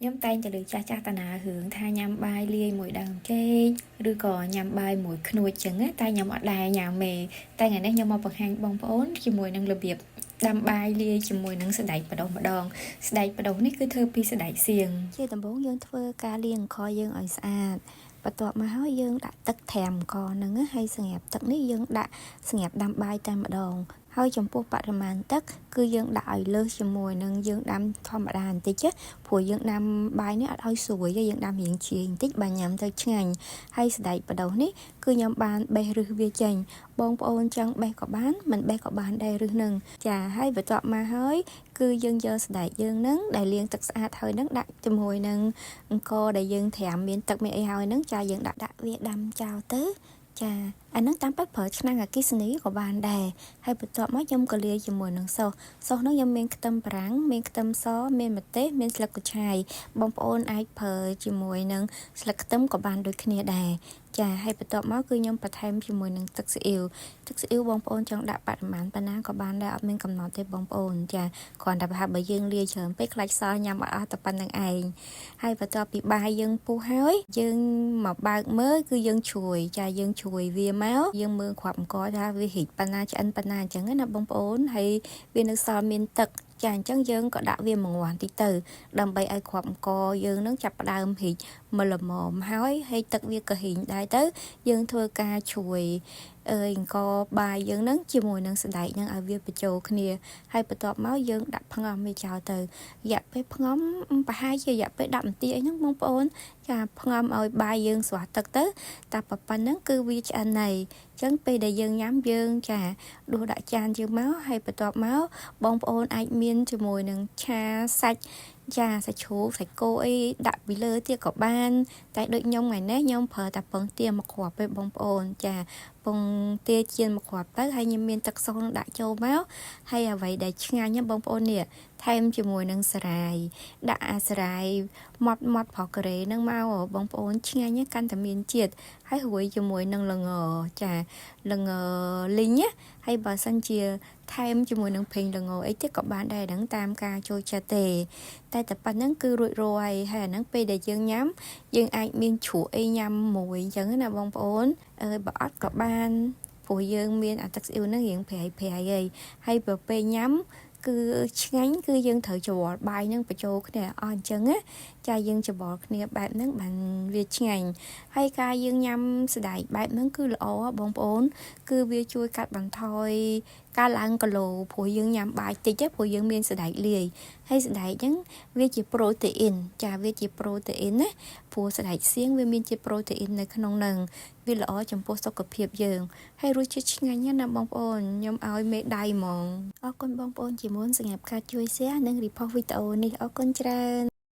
nhóm tay cho được cha cha ta nà hưởng tha nhằm bài lia mùi đằng chêឬក៏ញ៉ាំបាយមួយខ្នួចចឹងតែខ្ញុំអត់ដែរញ៉ាំទេតែថ្ងៃនេះខ្ញុំមកបង្ហាញបងប្អូនជាមួយនឹងរបៀបដាំបាយលាយជាមួយនឹងសណ្តែកបដោះម្ដងសណ្តែកបដោះនេះគឺធ្វើពីសណ្តែកសៀងជាដំបូងយើងធ្វើការលាងអង្ករយើងឲ្យស្អាតបន្ទាប់មកហើយយើងដាក់ទឹកត្រាំអង្ករហ្នឹងហើយសម្រាប់ទឹកនេះយើងដាក់សម្រាប់ដាំបាយតែម្ដងហើយចំពោះបរិមាណទឹកគឺយើងដាក់ឲ្យលើសជាមួយនឹងយើងដាំធម្មតាបន្តិចព្រោះយើងដាំបាយនេះអត់ឲ្យស្រួយទេយើងដាំរៀងជាបន្តិចបើញ៉ាំទៅឆ្ងាញ់ហើយសណ្តែកបដោះនេះគឺខ្ញុំបានបេះឫសវាចេញបងប្អូនចង់បេះក៏បានមិនបេះក៏បានដែរឫសនឹងចាហើយបន្ទាប់មកហើយគឺយើងយកសណ្តែកយើងនឹងដែលលាងទឹកស្អាតហើយនឹងដាក់ជាមួយនឹងអង្ករដែលយើងត្រាំមានទឹកមានអីហើយនឹងចាយើងដាក់វាដាំចោលទៅចាអានឹងតាមពិតប្រើឆ្នាំងអគ្គិសនីក៏បានដែរហើយបន្ទាប់មកខ្ញុំក៏លាយជាមួយនឹងសូសហ្នឹងខ្ញុំមានខ្ទឹមបារាំងមានខ្ទឹមសមានម្ទេសមានស្លឹកកញ្ឆាយបងប្អូនអាចប្រើជាមួយនឹងស្លឹកខ្ទឹមក៏បានដូចគ្នាដែរចាហើយបន្ទាប់មកគឺខ្ញុំបន្ថែមជាមួយនឹងទឹកស៊ីអ៊ីវបងប្អូនចង់ដាក់បរិមាណប៉ុណ្ណាក៏បានដែរអត់មានកំណត់ទេបងប្អូនចាគ្រាន់តែប្រហែលបើយើងលាយច្រើនពេកខ្លាចសល់ញ៉ាំអត់អស់តែប៉ុណ្្នឹងឯងហើយបន្ទាប់ពីបាយយើងពុះហើយយើងមកបើកមើលគឺយើងជ្រោយចាយើងជ្រោយវាមកយើងមើលគ្រាប់អង្គថាវារីកប៉ុណ្ណាឆ្អិនប៉ុណ្ណាអញ្ចឹងណាបងប្អូនហើយវានៅសល់មានទឹកចាអញ្ចឹងយើងក៏ដាក់វាមួយងាន់តិចទៅដើម្បីឲ្យគ្រាប់អង្គយើងនឹងចាប់ផ្ដើមរីកមកល្មមហើយទឹកវាក៏រីងដែរទៅយើងធ្វើការជ្រោយអង្គបាយយើងនឹងជាមួយនឹងសណ្តែកនឹងឲ្យវាបញ្ចូលគ្នាហើយបន្ទាប់មកយើងដាក់ផ្ងំវាចោលទៅរយៈពេលផ្ងំប្រហែលជារយៈពេល10នាទីអីហ្នឹងបងប្អូនចាផ្ងំឲ្យបាយយើងស្រស់ទឹកទៅតែប៉ុណ្្នឹងគឺវាឆ្អិនហើយអញ្ចឹងពេលដែលយើងញ៉ាំយើងចាដួសដាក់ចានយើងមកហើយបន្ទាប់មកបងប្អូនអាចមានជាមួយនឹងឆាសាច់ចាសាច់ជ្រូកសាច់គោអីដាក់ពីលើទៀតក៏បានតែដូចខ្ញុំថ្ងៃនេះខ្ញុំប្រើតែពងទាមួយគ្រាប់ទេបងប្អូនចាពងទាចៀនមួយគ្រាប់ទៅហើយខ្ញុំមានទឹកស៊ុបនឹងដាក់ចូលមកហើយអ្វីដែលឆ្ងាញ់បងប្អូននេះថែមជាមួយនឹងសារាយដាក់អាសារាយម៉ត់ប្រការ៉េនឹងមកបងប្អូនឆ្ងាញ់កាន់តែមានជាតិហើយរួយជាមួយនឹងល្ងចាល្ងលីងហើយបើសិនជាថែមជាមួយនឹងប្រេងល្ងអីទៀតក៏បានដែរហ្នឹងតាមការចូលចិត្តទេតែប៉ុណ្្នឹងគឺរួចរាល់ហើយអាហ្នឹងពេលដែលយើងញ៉ាំយើងអាចមានជ្រក់អីញ៉ាំមួយអញ្ចឹងណាបងប្អូនបើអត់ក៏បានព្រោះយើងមានអាទឹកស្អ៊ីវហ្នឹងរៀងប្រៃហើយបើពេលញ៉ាំគឺឆ្ងាញ់គឺយើងត្រូវច្របល់បាយនឹងបញ្ចូលគ្នាអស់អញ្ចឹងណាចាយើងច្របល់គ្នាបែបហ្នឹងបានវាឆ្ងាញ់ហើយការយើងញ៉ាំសណ្តែកបែបហ្នឹងគឺល្អបងប្អូនគឺវាជួយកាត់បន្ថយការឡើងគីឡូព្រោះយើងញ៉ាំបាយតិចទេព្រោះយើងមានសណ្តែកលាយហើយសណ្តែកហ្នឹងវាជាប្រូតេអ៊ីនចាវាជាប្រូតេអ៊ីនណាព្រោះសណ្តែកសៀងវាមានជាប្រូតេអ៊ីននៅក្នុងហ្នឹងវាល្អចំពោះសុខភាពយើងហើយរសជាតិឆ្ងាញ់ណាស់បងប្អូនខ្ញុំឲ្យមេដៃហ្មងអរគុណបងប្អូនជាមុនសម្រាប់ការជួយ share និង repost វីដេអូនេះអរគុណច្រើន